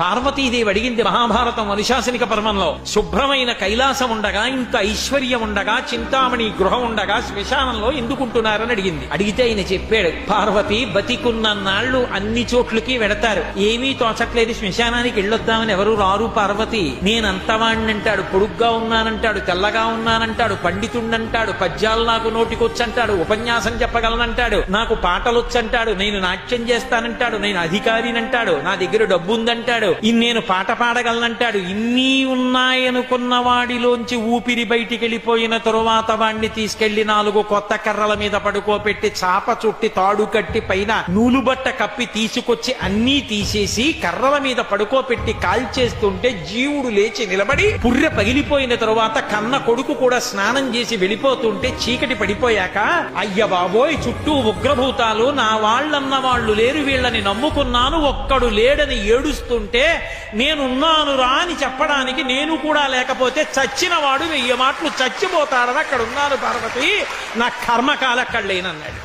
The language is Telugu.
పార్వతీదేవి అడిగింది మహాభారతం అనుశాసనిక పర్వంలో, శుభ్రమైన కైలాసం ఉండగా, ఇంత ఐశ్వర్యం ఉండగా, చింతామణి గృహం ఉండగా శ్మశానంలో ఎందుకుంటున్నారని అడిగింది. అడిగితే ఆయన చెప్పాడు, పార్వతి బతికున్న నాళ్లు అన్ని చోట్లకి వెడతారు, ఏమీ తోచట్లేదు, శ్మశానానికి వెళ్ళొద్దామని ఎవరు రారు పార్వతి. నేనంతవాణ్ణంటాడు, పొడుగ్గా ఉన్నానంటాడు, తెల్లగా ఉన్నానంటాడు, పండితుండంటాడు, పద్యాలు నాకు నోటికొచ్చంటాడు, ఉపన్యాసం చెప్పగలనంటాడు, నాకు పాటలొచ్చంటాడు, నేను నాట్యం చేస్తానంటాడు, నేను అధికారినంటాడు, నా దగ్గర డబ్బుందంటాడు, నేను పాట పాడగలనంటాడు. ఇన్ని ఉన్నాయనుకున్న వాడిలోంచి ఊపిరి బయటికి వెళ్ళిపోయిన తరువాత వాణ్ణి తీసుకెళ్లి 4 కొత్త కర్రల మీద పడుకోపెట్టి చాప చుట్టి తాడు కట్టి పైన నూలుబట్ట కప్పి తీసుకొచ్చి అన్నీ తీసేసి కర్రల మీద పడుకోపెట్టి కాల్చేస్తుంటే జీవుడు లేచి నిలబడి పుర్రె పగిలిపోయిన తరువాత కన్న కొడుకు కూడా స్నానం చేసి వెళ్ళిపోతుంటే చీకటి పడిపోయాక, అయ్య బాబోయ్ చుట్టూ ఉగ్రభూతాలు, నా వాళ్ళన్న వాళ్ళు లేరు, వీళ్ళని నమ్ముకున్నాను, ఒక్కడు లేడని ఏడుస్తుంటే నేనున్నాను రా అని చెప్పడానికి నేను కూడా లేకపోతే చచ్చిన వాడు 1000 మాటలు చచ్చిపోతాడని అక్కడ ఉన్నాను పార్వతి, నా కర్మకాల అక్కడ లేనన్నాడు.